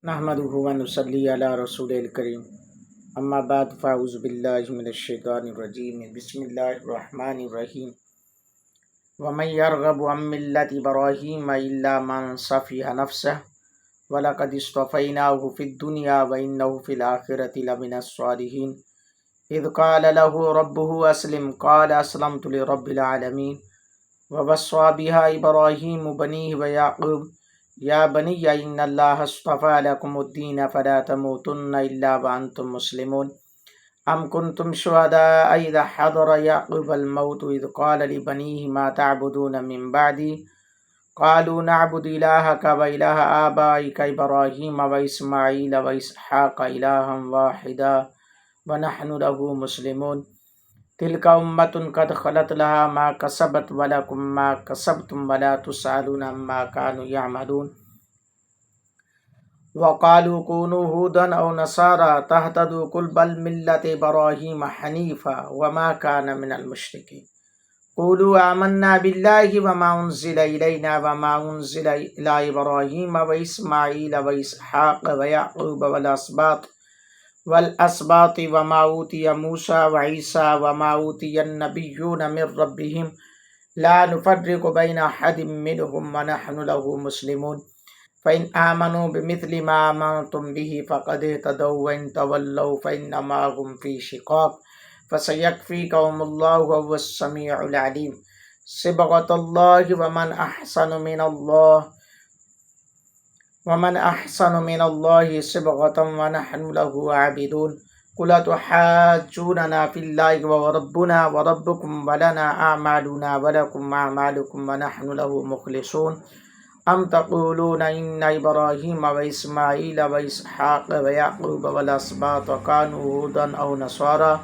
نحمده ونصلي على رسول الكريم اما بعد فاعوذ باللہ من الشیطان الرجیم بسم اللہ الرحمن الرحیم ومن يرغب عن ملة إبراهيم إلا من صفي نفسه ولقد اصطفيناه في الدنيا وإنه في الآخرة لمن الصالحين إذ قال له ربه أسلم قال أسلمت لرب العالمين ووصى بها إبراهيم بنيه ويعقوب یا بنی ان اللہ اصطفى لكم الدین فلا تموتن الا وانتم مسلمون ام کنتم شهداء اذ حضر یعقوب الموت اذ قال لبنيه ما تعبدون من بعدی قالوا نعبد الہک والہ آبائک ابراہیم واسماعیل واسحاق الہا واحدا ونحن له مسلمون تلک امۃ قد خلت لها ما کسبت ولکم ما کسبتم ولا تسألون عما كانوا يعملون وقالوا كونوا هودا او نصارى تهتدوا قل بل ملة ابراهيم حنيفا وما كان من المشركين قولوا آمنا بالله وما انزل الينا وما انزل الى ابراهيم واسماعيل واسحاق ويعقوب والاسباط وما اوتي موسى وعيسى وما اوتي النبيون من ربهم لا نفرق بين احد منهم ونحن له مسلمون فإن آمنوا بمثل ما آمنتم به فقد اهتدوا وإن تولوا فإنما هم في شقاق فسيكفيكهم الله وهو السميع العليم صبغة الله ومن أحسن من الله صبغة ونحن له عابدون قل تحاجوننا في الله وهو ربنا وربكم ولنا أعمالنا ولكم أعمالكم ونحن له مخلصون ام تقولون ان ابراہیم واسماعیل واسحاق ویعقوب والاسباط كانوا هودا او نصارى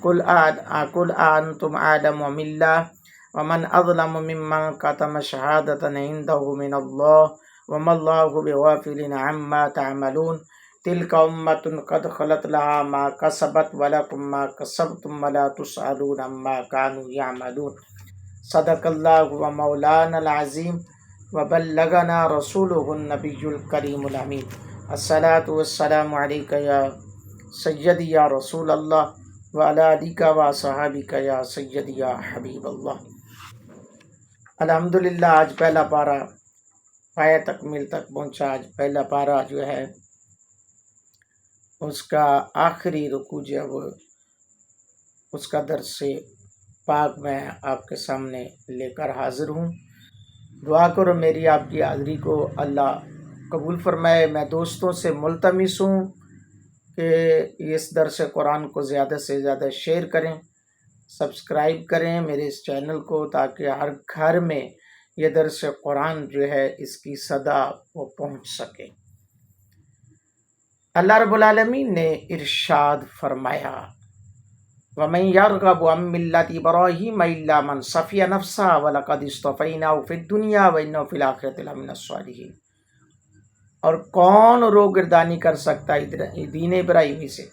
قل أنتم أعلم أم الله ومن أظلم ممن كتم شهادة عنده من الله وما الله بغافل عما تعملون تلك أمة قد خلت لها ما كسبت ولكم ما كسبتم ولا تسألون عما كانوا يعملون صدق الله ومولانا العظيم وبلغنا رسوله النبي الكريم الأمين الصلاة والسلام عليك يا سيدي يا رسول الله وعلى آلك وصحابك يا سيدي يا حبيب اللہ۔ الحمدللہ آج پہلا پارہ پایہ تکمیل تک پہنچا۔ آج پہلا پارہ جو ہے اس کا آخری رکوع جو ہے وہ اس کا درس پاک میں آپ کے سامنے لے کر حاضر ہوں۔ دعا کرو میری آپ کی حاضری کو اللہ قبول فرمائے۔ میں دوستوں سے ملتمس ہوں کہ اس درس قرآن کو زیادہ سے زیادہ شیئر کریں، سبسکرائب کریں میرے اس چینل کو، تاکہ ہر گھر میں یہ درس قرآن جو ہے اس کی صدا وہ پہنچ سکے۔ اللہ رب العالمین نے ارشاد فرمایا وَمَن يَرْغَبُ عَن مِّلَّةِ إِبْرَاهِيمَ إِلَّا مَن صَفِيَ نَفْسَهُ وَلَقَدِ اصْطَفَيْنَاهُ فِي الدُّنْيَا وَإِنَّهُ فِي الْآخِرَةِ لَمِنَ الصَّالِحِينَ۔ اور کون روگردانی کر سکتا ہے دین ابراہیمی سے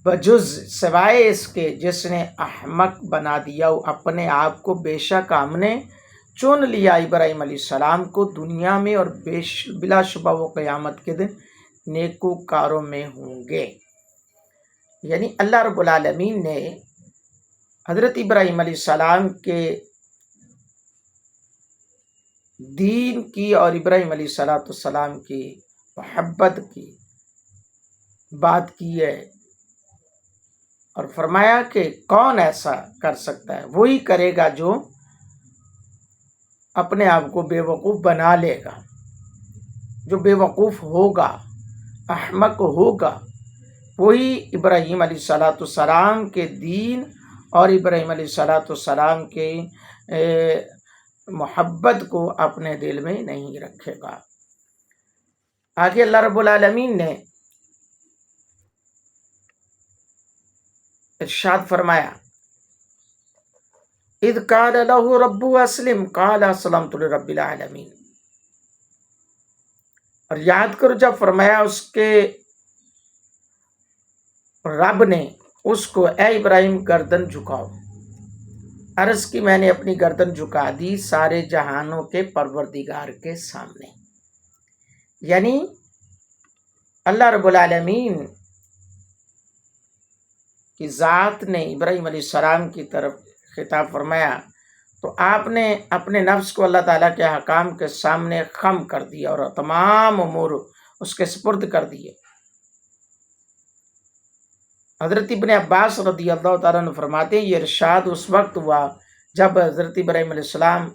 بجز سوائے اس کے جس نے احمق بنا دیا اپنے آپ کو۔ بے شک ہم نے چن لیا ابراہیم علیہ السلام کو دنیا میں، اور بلا شبہ وہ قیامت کے دن نیکوکاروں میں ہوں گے۔ یعنی اللہ رب العالمین نے حضرت ابراہیم علیہ السلام کے دین کی اور ابراہیم علیہ السلام کی محبت کی بات کی ہے، اور فرمایا کہ کون ایسا کر سکتا ہے؟ وہی کرے گا جو اپنے آپ کو بے وقوف بنا لے گا، جو بے وقوف ہوگا، احمق ہوگا، وہی ابراہیم علیہ السلام کے دین اور ابراہیم علیہ السلام کے محبت کو اپنے دل میں نہیں رکھے گا۔ آگے اللہ رب العالمین نے ارشاد فرمایا اذ قال له ربه اسلم قال اسلمت لرب العالمین۔ اور یاد کرو جب فرمایا اس کے رب نے اس کو اے ابراہیم گردن جھکاؤ، عرض کی میں نے اپنی گردن جھکا دی سارے جہانوں کے پروردگار کے سامنے۔ یعنی اللہ رب العالمین کی ذات نے ابراہیم علیہ السلام کی طرف خطاب فرمایا تو آپ نے اپنے نفس کو اللہ تعالیٰ کے حکام کے سامنے خم کر دیا اور تمام امور اس کے سپرد کر دیے۔ حضرت ابن عباس رضی اللہ تعالیٰ عنہ فرماتے ہیں یہ ارشاد اس وقت ہوا جب حضرت ابراہیم علیہ السلام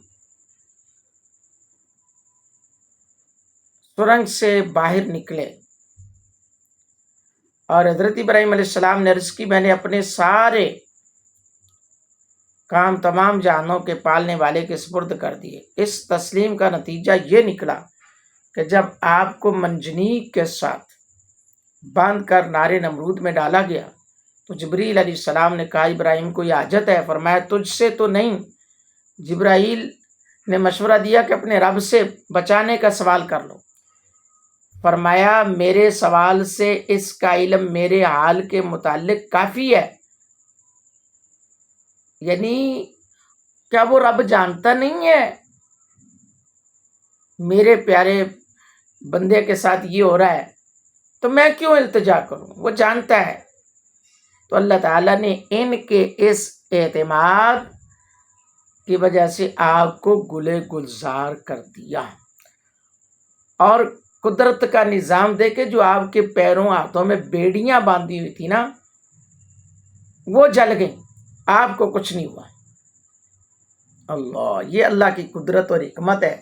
سرنگ سے باہر نکلے اور حضرت ابراہیم علیہ السلام نے عرض کی میں نے اپنے سارے کام تمام جہانوں کے پالنے والے کے سپرد کر دیے۔ اس تسلیم کا نتیجہ یہ نکلا کہ جب آپ کو منجنیق کے ساتھ باندھ کر نار نمرود میں ڈالا گیا تو جبریل علیہ السلام نے کہا ابراہیم کو یہ حاجت ہے؟ فرمایا تجھ سے تو نہیں۔ جبرائیل نے مشورہ دیا کہ اپنے رب سے بچانے کا سوال کر لو۔ فرمایا میرے سوال سے اس کا علم میرے حال کے متعلق کافی ہے، یعنی کیا وہ رب جانتا نہیں ہے میرے پیارے بندے کے ساتھ یہ ہو رہا ہے تو میں کیوں التجا کروں، وہ جانتا ہے۔ تو اللہ تعالیٰ نے ان کے اس اعتماد کی وجہ سے آپ کو گلے گلزار کر دیا، اور قدرت کا نظام دیکھے جو آپ کے پیروں ہاتھوں میں بیڑیاں باندھی ہوئی تھی نا وہ جل گئیں، آپ کو کچھ نہیں ہوا۔ اللہ، یہ اللہ کی قدرت اور حکمت ہے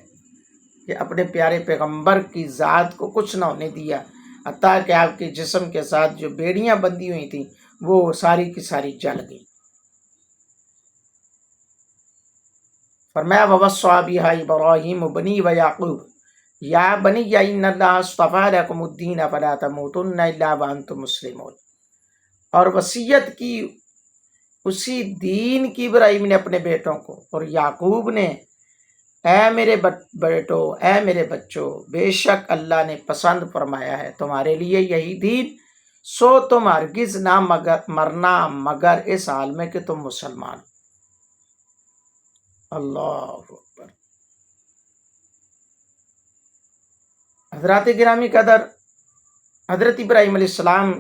کہ اپنے پیارے پیغمبر کی ذات کو کچھ نہ ہونے دیا، حتیٰ کہ آپ کے جسم کے ساتھ جو بیڑیاں بندھی ہوئی تھیں وہ ساری کی ساری جل گئی۔ فرمایا وَوَصَّىٰ بِهَا إِبْرَاهِيمُ بَنِيهِ وَيَعْقُوبُ یا بنی ان اللہ اصطفیٰ لکم الدین فلا تموتن الا وانتم مسلمون، اور وصیت کی اسی دین کی ابراہیم نے اپنے بیٹوں کو، اور یعقوب نے اے میرے بیٹو، اے میرے بچوں، بے شک اللہ نے پسند فرمایا ہے تمہارے لیے یہی دین، سو تم ہرگز نہ مرنا مگر اس حال میں کہ تم مسلمان۔ اللہ اکبر۔ حضرات گرامی قدر، حضرت ابراہیم علیہ السلام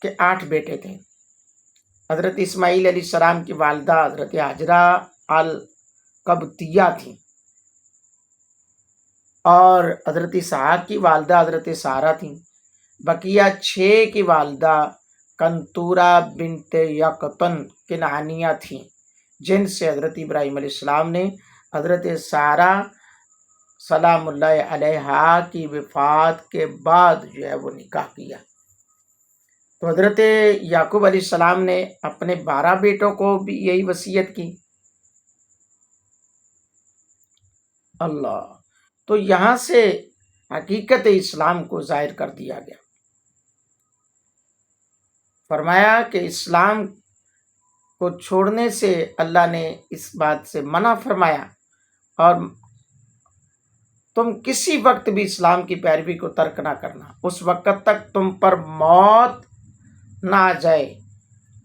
کے 8 بیٹے تھے۔ حضرت اسماعیل علیہ السلام کی والدہ حضرت حاجرہ القبطیہ تھیں، اور حضرت اسحاق کی والدہ حضرت سارہ تھیں۔ بقیہ 6 کی والدہ کنتورہ بنت یقطن کنعانیہ تھیں، جن سے حضرت ابراہیم علیہ السلام نے حضرت سارہ سلام اللہ علیہا کی وفات کے بعد جو ہے وہ نکاح کیا۔ تو حضرت یعقوب علیہ السلام نے اپنے 12 بیٹوں کو بھی یہی وصیت کی۔ اللہ، تو یہاں سے حقیقت اسلام کو ظاہر کر دیا گیا۔ فرمایا کہ اسلام کو چھوڑنے سے اللہ نے اس بات سے منع فرمایا، اور تم کسی وقت بھی اسلام کی پیروی کو ترک نہ کرنا، اس وقت تک تم پر موت نہ آ جائے،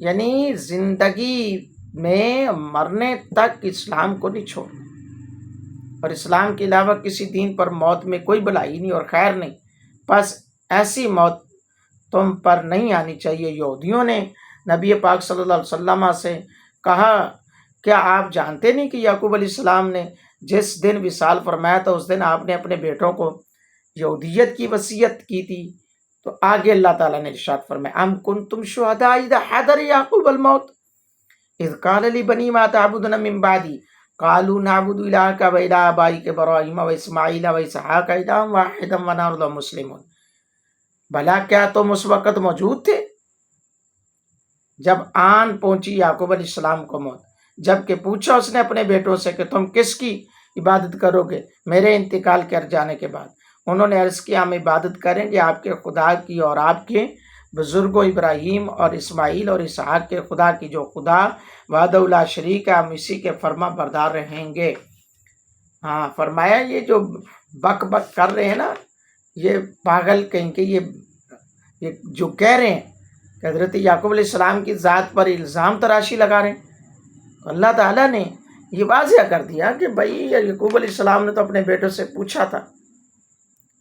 یعنی زندگی میں مرنے تک اسلام کو نہیں چھوڑنا، اور اسلام کے علاوہ کسی دین پر موت میں کوئی بھلائی نہیں اور خیر نہیں، بس ایسی موت تم پر نہیں آنی چاہیے۔ یہودیوں نے نبی پاک صلی اللہ علیہ وسلم سے کہا کیا آپ جانتے نہیں کہ یعقوب علیہ السلام نے جس دن وصال فرمایا تھا اس دن آپ نے اپنے بیٹوں کو یہودیت کی وصیت کی تھی؟ تو آگے اللہ تعالیٰ نے ارشاد فرمایا ام کنتم شہداء اذ حضر یعقوب الموت اذ قال لبنی ما تعبدون من بعدی قالوا نعبد الہک و الہ آبائک ابراہیم و اسماعیل و اسحاق الہا واحدا ونحن له مسلمون۔ بھلا کیا تم اس وقت موجود تھے جب آن پہنچی یعقوب علیہ السلام کو موت، جب کہ پوچھا اس نے اپنے بیٹوں سے کہ تم کس کی عبادت کرو گے میرے انتقال کر جانے کے بعد؟ انہوں نے عرض کیا ہم عبادت کریں گے آپ کے خدا کی اور آپ کے بزرگوں ابراہیم اور اسماعیل اور اسحاق کے خدا کی، جو خدا وحدہ لا شریک ہے، ہم اسی کے فرما بردار رہیں گے۔ ہاں، فرمایا یہ جو بک بک کر رہے ہیں نا، یہ پاگل کہیں کہ یہ جو کہہ رہے ہیں کہ حضرت یعقوب علیہ السلام کی ذات پر الزام تراشی لگا رہے ہیں، تو اللہ تعالیٰ نے یہ واضح کر دیا کہ بھائی یعقوب علیہ السلام نے تو اپنے بیٹوں سے پوچھا تھا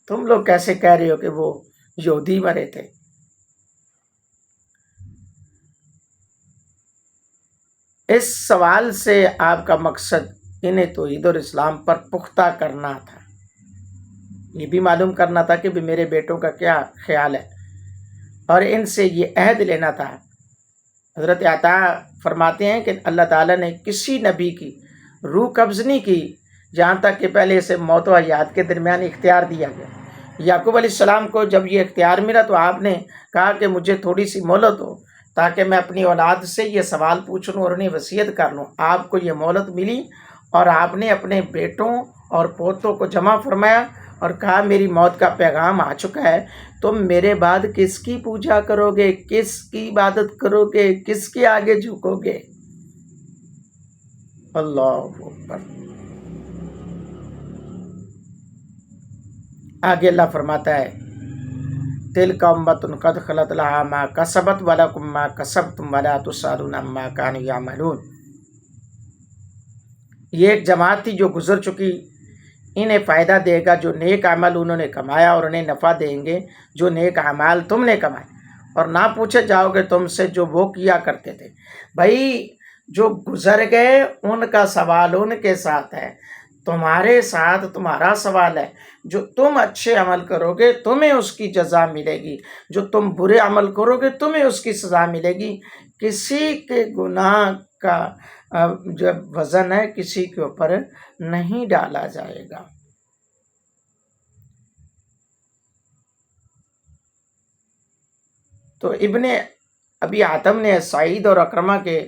تم لوگ کیسے کہہ رہے ہو کہ وہ یہودی مرے تھے؟ اس سوال سے آپ کا مقصد انہیں توحید اور اسلام پر پختہ کرنا تھا، یہ بھی معلوم کرنا تھا کہ بھی میرے بیٹوں کا کیا خیال ہے، اور ان سے یہ عہد لینا تھا۔ حضرت عطا فرماتے ہیں کہ اللہ تعالیٰ نے کسی نبی کی روح قبض نہیں کی جہاں تک کہ پہلے اسے موت و حیات کے درمیان اختیار دیا گیا۔ یعقوب علیہ السلام کو جب یہ اختیار ملا تو آپ نے کہا کہ مجھے تھوڑی سی مہلت ہو تاکہ میں اپنی اولاد سے یہ سوال پوچھ لوں اور انہیں وصیت کر لوں۔ آپ کو یہ مہلت ملی اور آپ نے اپنے بیٹوں اور پوتوں کو جمع فرمایا اور کہا میری موت کا پیغام آ چکا ہے، تم میرے بعد کس کی پوجا کرو گے، کس کی عبادت کرو گے، کس کے آگے جھکو گے؟ اللہ اکبر۔ آگے اللہ فرماتا ہے تلک امۃ قد خلت لہا ما کسبت ولکم ما کسبتم ولا تسألون عما کانوا یعملون۔ یہ ایک جماعت تھی جو گزر چکی، انہیں فائدہ دے گا جو نیک عمل انہوں نے کمایا، اور انہیں نفع دیں گے جو نیک اعمال تم نے کمائے، اور نہ پوچھے جاؤ گے تم سے جو وہ کیا کرتے تھے۔ بھائی جو گزر گئے ان کا سوال ان کے ساتھ ہے، تمہارے ساتھ تمہارا سوال ہے۔ جو تم اچھے عمل کرو گے تمہیں اس کی جزا ملے گی، جو تم برے عمل کرو گے تمہیں اس کی سزا ملے گی۔ کسی کے گناہ کا جب وزن ہے کسی کے اوپر نہیں ڈالا جائے گا۔ تو ابن ابی حاتم نے سعید اور اکرمہ کے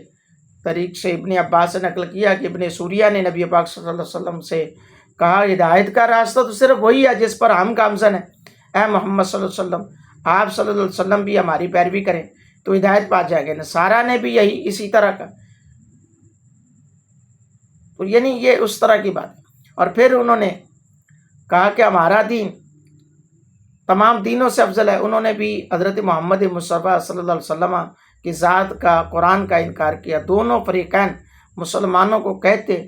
طریق سے ابن عباس سے نقل کیا کہ ابن سوریہ نے نبی پاک صلی اللہ علیہ وسلم سے کہا ہدایت کا راستہ تو صرف وہی ہے جس پر ہم گامزن ہیں، اے محمد صلی اللہ علیہ وسلم آپ صلی اللہ علیہ وسلم بھی ہماری پیروی کریں تو ہدایت پا جائے گا۔ نصارہ نے بھی یہی اسی طرح کا، تو یعنی یہ اس طرح کی بات۔ اور پھر انہوں نے کہا کہ ہمارا دین تمام دینوں سے افضل ہے۔ انہوں نے بھی حضرت محمد مصطفیٰ صلی اللہ علیہ وسلم کی ذات کا، قرآن کا انکار کیا۔ دونوں فریقین مسلمانوں کو کہتے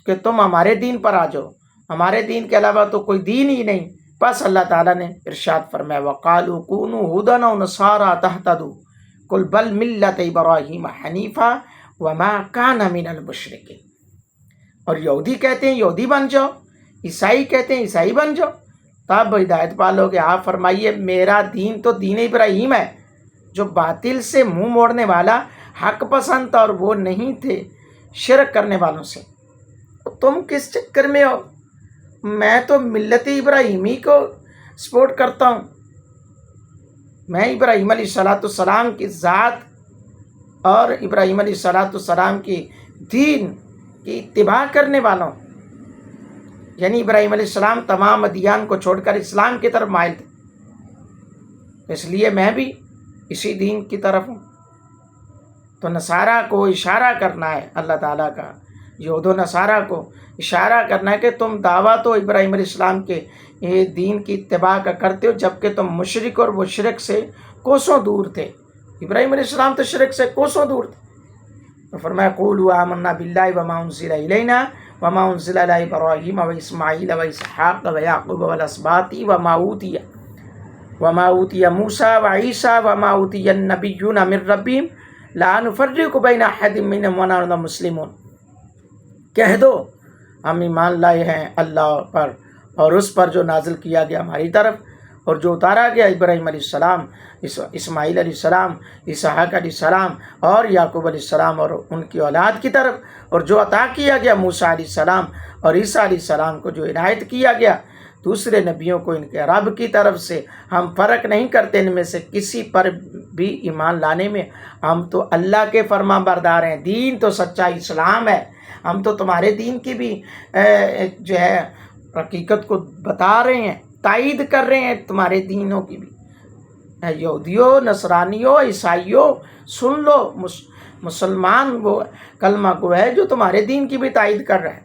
کہ تم ہمارے دین پر آ جاؤ، ہمارے دین کے علاوہ تو کوئی دین ہی نہیں۔ بس اللہ تعالیٰ نے ارشاد فرمایا وَقَالُوا كُونُوا هُودًا أَوْ نَصَارَىٰ تَهْتَدُوا قُلْ بَلْ مِلَّةَ إِبْرَاهِيمَ حَنِيفًا وَمَا كَانَ مِنَ الْمُشْرِكِينَ۔ اور یہودی کہتے ہیں یہودی بن جاؤ، عیسائی کہتے ہیں عیسائی بن جاؤ، تب ہدایت پالو گے۔ آپ فرمائیے میرا دین تو دین ابراہیم ہے، جو باطل سے منہ موڑنے والا حق پسند تھا، اور وہ نہیں تھے شرک کرنے والوں سے۔ تم کس چکر میں ہو؟ میں تو ملت ابراہیمی کو سپورٹ کرتا ہوں، میں ابراہیم علیہ السلام کی ذات اور ابراہیم علیہ السلام کی دین کی اتباع کرنے والا ہوں۔ یعنی ابراہیم علیہ السلام تمام ادیان کو چھوڑ کر اسلام کی طرف مائل تھے، اس لیے میں بھی اسی دین کی طرف ہوں۔ تو نصارہ کو اشارہ کرنا ہے اللہ تعالیٰ کا، یہود و نصارہ کو اشارہ کرنا ہے کہ تم دعویٰ تو ابراہیم علیہ السلام کے یہ دین کی اتباع کا کرتے ہو، جبکہ تم مشرک اور وہ شرک سے کوسوں دور تھے۔ ابراہیم علیہ السلام تو شرک سے کوسوں دور تھے۔ تو فرمایا قولوا آمنا باللہ وما انزل الینا وما انزل الی ابراہیم واسماعیل واسحاق ویعقوب والاسباط وما اوتی موسیٰ وعیسیٰ وما اوتی النبیون من ربہم لا نفرق بین احد منہم ونحن مسلمون۔ کہہ دو ہم ایمان لائے ہیں اللہ پر اور اس پر جو نازل کیا گیا ہماری طرف، اور جو اتارا گیا ابراہیم علیہ السلام، اسماعیل علیہ السلام، اسحاق علیہ السلام اور یعقوب علیہ السلام اور ان کی اولاد کی طرف، اور جو عطا کیا گیا موسیٰ علیہ السلام اور عیسیٰ علیہ السلام کو جو عنایت کیا گیا دوسرے نبیوں کو ان کے رب کی طرف سے، ہم فرق نہیں کرتے ان میں سے کسی پر بھی ایمان لانے میں۔ ہم تو اللہ کے فرما بردار ہیں، دین تو سچا اسلام ہے۔ ہم تو تمہارے دین کی بھی جو ہے حقیقت کو بتا رہے ہیں، تائید کر رہے ہیں تمہارے دینوں کی بھی۔ یہودیوں، نصرانیوں، عیسائیوں سن لو، مسلمان وہ کلمہ گو ہے جو تمہارے دین کی بھی تائید کر رہا ہے۔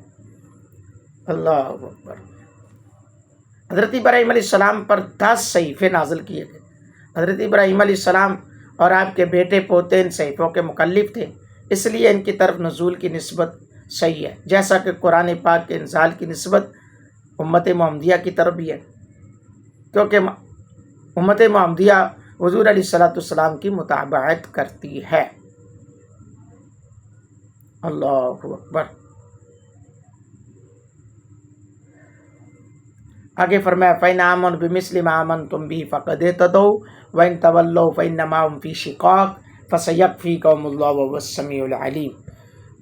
اللہ اکبر۔ حضرت ابراہیم علیہ السلام پر 10 صحیفے نازل کیے گئے۔ حضرت ابراہیم علیہ السلام اور آپ کے بیٹے پوتے ان صحیفوں کے مکلف تھے، اس لیے ان کی طرف نزول کی نسبت صحیح ہے، جیسا کہ قرآن پاک کے انزال کی نسبت امت محمدیہ کی طرف بھی ہے۔ کیونکہ امت محمدیہ حضور علیہ السلام کی متابعت کرتی ہے۔ اللہ اکبر۔ آگے فرمایا فَإِنْ آمَنُوا بِمِثْلِ مَا آمَنْتُمْ بِهِ فَقَدِ اهْتَدَوْا وَإِنْ تَوَلَّوْا فَإِنَّمَا هُمْ فِي شِقَاقٍ فَسَيَكْفِيكَهُمُ اللَّهُ وَهُوَ السَّمِيعُ الْعَلِيمُ۔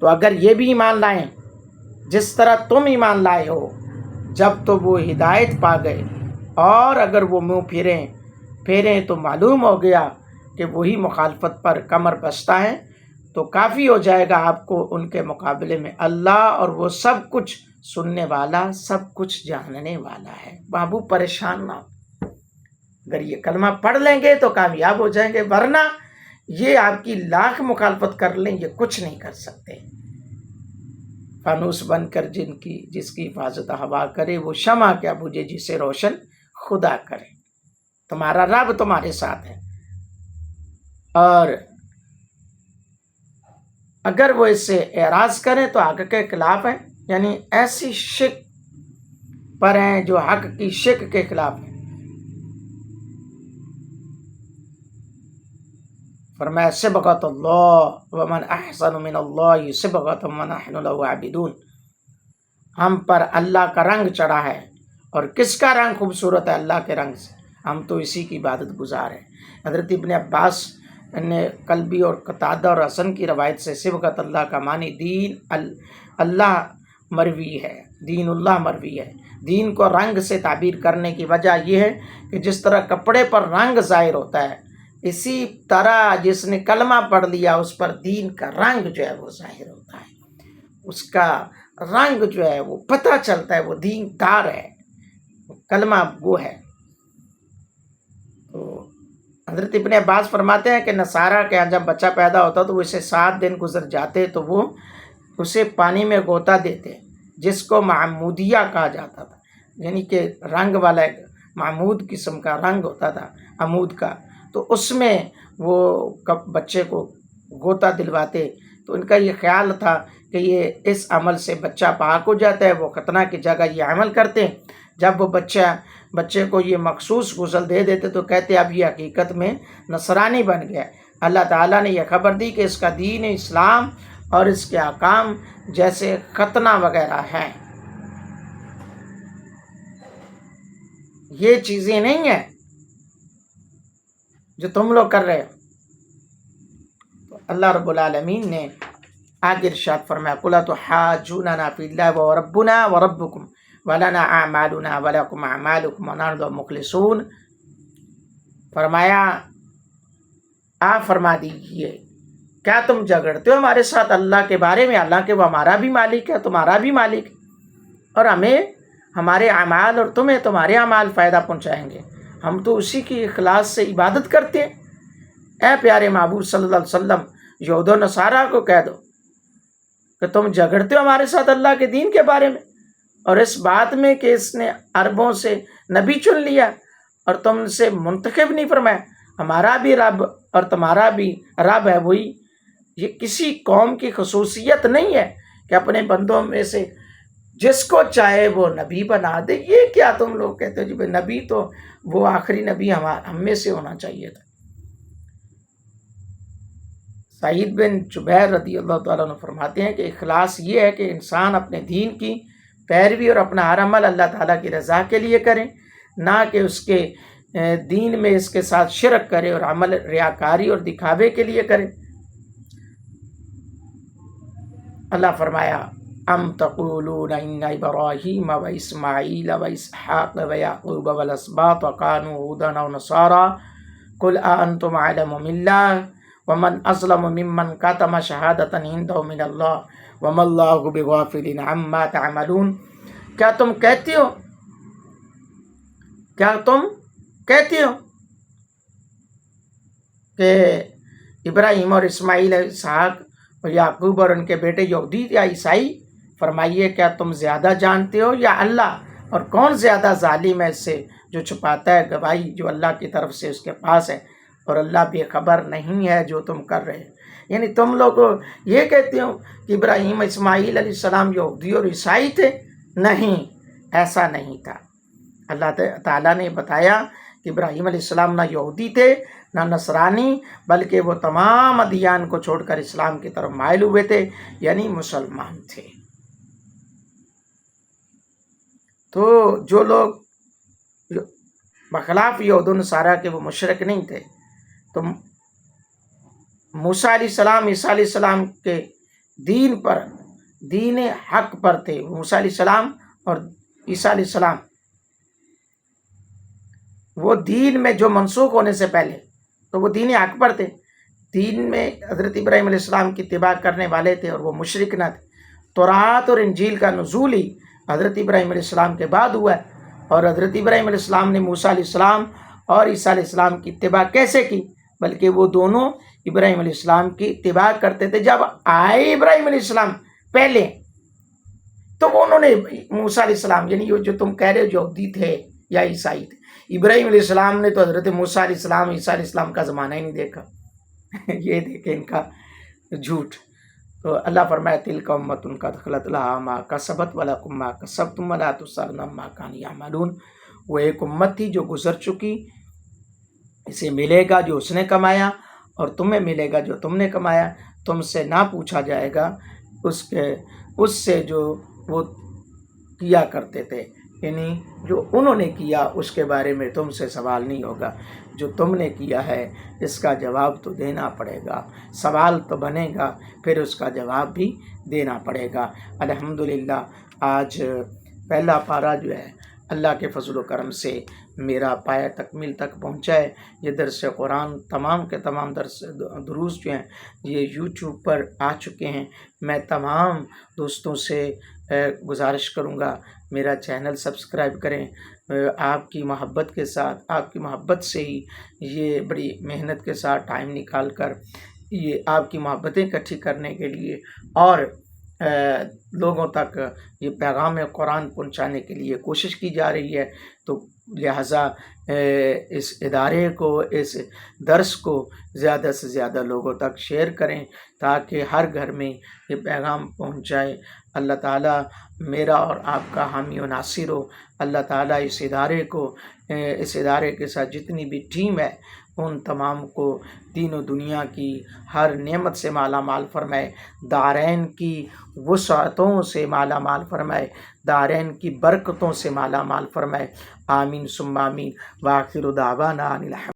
تو اگر یہ بھی ایمان لائیں جس طرح تم ایمان لائے ہو جب تو وہ ہدایت پا گئے، اور اگر وہ منہ پھیریں تو معلوم ہو گیا کہ وہی مخالفت پر کمر بستہ ہیں، تو کافی ہو جائے گا آپ کو ان کے مقابلے میں اللہ، اور وہ سب کچھ سننے والا، سب کچھ جاننے والا ہے۔ محبوب پریشان نہ ہو، اگر یہ کلمہ پڑھ لیں گے تو کامیاب ہو جائیں گے، ورنہ یہ آپ کی لاکھ مخالفت کر لیں یہ کچھ نہیں کر سکتے۔ فانوس بن کر جس کی حفاظت ہوا کرے، وہ شمع کیا بجھے جسے روشن خدا کرے۔ تمہارا رب تمہارے ساتھ ہے، اور اگر وہ اس سے اعراض کریں تو حق کے خلاف ہیں، یعنی ایسی شک پر ہیں جو حق کی شک کے خلاف ہیں۔ فرمایا صبغۃ اللہ ومن احسن من اللہ صبغۃ ونحن له عابدون۔ ہم پر اللہ کا رنگ چڑھا ہے، اور کس کا رنگ خوبصورت ہے؟ اللہ کے رنگ سے، ہم تو اسی کی عبادت گزار ہیں۔ حضرت ابن عباس نے قلبی اور قتادہ اور حسن کی روایت سے صبغۃ اللہ کا معنی دین اللہ مروی ہے، دین اللہ مروی ہے۔ دین کو رنگ سے تعبیر کرنے کی وجہ یہ ہے کہ جس طرح کپڑے پر رنگ ظاہر ہوتا ہے، اسی طرح جس نے کلمہ پڑھ لیا اس پر دین کا رنگ جو ہے وہ ظاہر ہوتا ہے، اس کا رنگ جو ہے وہ پتہ چلتا ہے، وہ دین دار ہے، کلمہ گو ہے۔ تو حضرت ابن عباس فرماتے ہیں کہ نصارہ کے یہاں جب بچہ پیدا ہوتا تو وہ اسے 7 دن گزر جاتے تو وہ اسے پانی میں غوطہ دیتے، جس کو معمودیہ کہا جاتا تھا، یعنی کہ رنگ والا ایک معمود قسم کا رنگ ہوتا تھا عمود کا، تو اس میں وہ بچے کو غوطہ دلواتے۔ تو ان کا یہ خیال تھا کہ یہ اس عمل سے بچہ پاک ہو جاتا ہے، وہ ختنہ کی جگہ یہ عمل کرتے۔ جب وہ بچے کو یہ مخصوص غسل دے دیتے تو کہتے اب یہ حقیقت میں نصرانی بن گیا۔ اللہ تعالیٰ نے یہ خبر دی کہ اس کا دین اسلام اور اس کے احکام جیسے ختنہ وغیرہ ہیں، یہ چیزیں نہیں ہیں جو تم لوگ کر رہے ہو۔ تو اللہ رب العالمین نے آگے ارشاد فرمایا قُلْ أَتُحَاجُّونَنَا فِي اللَّهِ وَهُوَ رَبُّنَا وَرَبُّكُمْ وَلَنَا أَعْمَالُنَا وَلَكُمْ أَعْمَالُكُمْ وَنَحْنُ لَهُ مُخْلِصُونَ۔ فرمایا آپ فرما دیجئے کیا تم جھگڑتے ہو ہمارے ساتھ اللہ کے بارے میں، حالانکہ وہ ہمارا بھی مالک ہے، تمہارا بھی مالک، اور ہمیں ہمارے اعمال اور تمہیں تمہارے اعمال فائدہ پہنچائیں گے، ہم تو اسی کی اخلاص سے عبادت کرتے ہیں۔ اے پیارے محبوب صلی اللہ علیہ وسلم، یہود و نصارہ کو کہہ دو کہ تم جھگڑتے ہو ہمارے ساتھ اللہ کے دین کے بارے میں، اور اس بات میں کہ اس نے عربوں سے نبی چن لیا اور تم سے منتخب نہیں فرمایا، ہمارا بھی رب اور تمہارا بھی رب ہے وہی۔ یہ کسی قوم کی خصوصیت نہیں ہے کہ اپنے بندوں میں سے جس کو چاہے وہ نبی بنا دے۔ یہ کیا تم لوگ کہتے ہو جی بھائی نبی تو وہ آخری نبی ہم میں سے ہونا چاہیے تھا۔ سعید بن جبیر رضی اللہ تعالیٰ عنہ فرماتے ہیں کہ اخلاص یہ ہے کہ انسان اپنے دین کی پیروی اور اپنا ہر عمل اللہ تعالیٰ کی رضا کے لیے کرے، نہ کہ اس کے دین میں اس کے ساتھ شرک کرے اور عمل ریاکاری اور دکھاوے کے لیے کرے۔ اللہ فرمایا ام تقولون ان ابراہیم و اسماعیل و اسحاق و یعقوب والاسباط وكانوا هودا او نصارا قل اانتم اعلم من اللہ ومن اظلم ممن كتم شہادۃ عنده من اللہ وما اللہ بغافل عما تعملون۔ کیا تم کہتے ہو کہ ابراہیم اور اسماعیل اسحاق اور یعقوب اور ان کے بیٹے یہودی یا عیسائی؟ فرمائیے کیا تم زیادہ جانتے ہو یا اللہ؟ اور کون زیادہ ظالم ہے اس سے جو چھپاتا ہے گواہی جو اللہ کی طرف سے اس کے پاس ہے، اور اللہ بے خبر نہیں ہے جو تم کر رہے ہیں۔ یعنی تم لوگ یہ کہتے ہو کہ ابراہیم اسماعیل علیہ السلام یہودی اور عیسائی تھے؟ نہیں، ایسا نہیں تھا۔ اللہ تعالیٰ نے بتایا کہ ابراہیم علیہ السلام نہ یہودی تھے نہ نصرانی، بلکہ وہ تمام ادیان کو چھوڑ کر اسلام کی طرف مائل ہوئے تھے، یعنی مسلمان تھے۔ تو جو لوگ بخلاف یہود و نصارہ کے وہ مشرک نہیں تھے، تو موسیٰ علیہ السلام عیسیٰ علیہ السلام کے دین پر، دین حق پر تھے۔ موسیٰ علیہ السلام اور عیسیٰ علیہ السلام وہ دین میں جو منسوخ ہونے سے پہلے تو وہ دین حق پر تھے، دین میں حضرت ابراہیم علیہ السلام کی اتباع کرنے والے تھے اور وہ مشرک نہ تھے۔ تورات اور انجیل کا نزول ہی حضرت ابراہیم علیہ السلام کے بعد ہوا ہے، اور حضرت ابراہیم علیہ السلام نے موسیٰ علیہ السلام اور عیسیٰ علیہ السلام کی اتباع کیسے کی؟ بلکہ وہ دونوں ابراہیم علیہ السلام کی اتباع کرتے تھے۔ جب آئے ابراہیم علیہ السلام پہلے، تو انہوں نے موسیٰ علیہ السلام، یعنی جو تم کہہ رہے ہو یہودی تھے یا عیسائی تھے، ابراہیم علیہ السلام نے تو حضرت موسیٰ علیہ السلام عیسیٰ علیہ السلام کا زمانہ ہی نہیں دیکھا۔ یہ دیکھیں ان کا جھوٹ۔ تو اللہ فرمائے تلک امۃ قد خلت لہا ما کسبت ولکم ما کسبتم ولا تسألون عما کانوا یعملون۔ وہ ایک امت تھی جو گزر چکی، اسے ملے گا جو اس نے کمایا، اور تمہیں ملے گا جو تم نے کمایا۔ تم سے نہ پوچھا جائے گا اس سے جو وہ کیا کرتے تھے، یعنی جو انہوں نے کیا اس کے بارے میں تم سے سوال نہیں ہوگا۔ جو تم نے کیا ہے اس کا جواب تو دینا پڑے گا، سوال تو بنے گا، پھر اس کا جواب بھی دینا پڑے گا۔ الحمدللہ آج پہلا پارہ جو ہے اللہ کے فضل و کرم سے میرا پایہ تکمیل تک پہنچا ہے۔ یہ درس قرآن تمام کے تمام دروس جو ہیں یہ یوٹیوب پر آ چکے ہیں۔ میں تمام دوستوں سے گزارش کروں گا میرا چینل سبسکرائب کریں۔ آپ کی محبت کے ساتھ، آپ کی محبت سے ہی یہ بڑی محنت کے ساتھ ٹائم نکال کر یہ آپ کی محبتیں اکٹھی کرنے کے لیے اور لوگوں تک یہ پیغام قرآن پہنچانے کے لیے کوشش کی جا رہی ہے۔ تو لہٰذا اس ادارے کو، اس درس کو زیادہ سے زیادہ لوگوں تک شیئر کریں تاکہ ہر گھر میں یہ پیغام پہنچ جائے۔ اللہ تعالیٰ میرا اور آپ کا حامی و ناصر ہو۔ اللہ تعالیٰ اس ادارے کے ساتھ جتنی بھی ٹیم ہے ان تمام کو دین و دنیا کی ہر نعمت سے مالا مال فرمائے، دارین کی وسعتوں سے مالا مال فرمائے، دارین کی برکتوں سے مالا مال فرمائے۔ آمین ثم آمین۔ وآخر دعوانا ان الحمد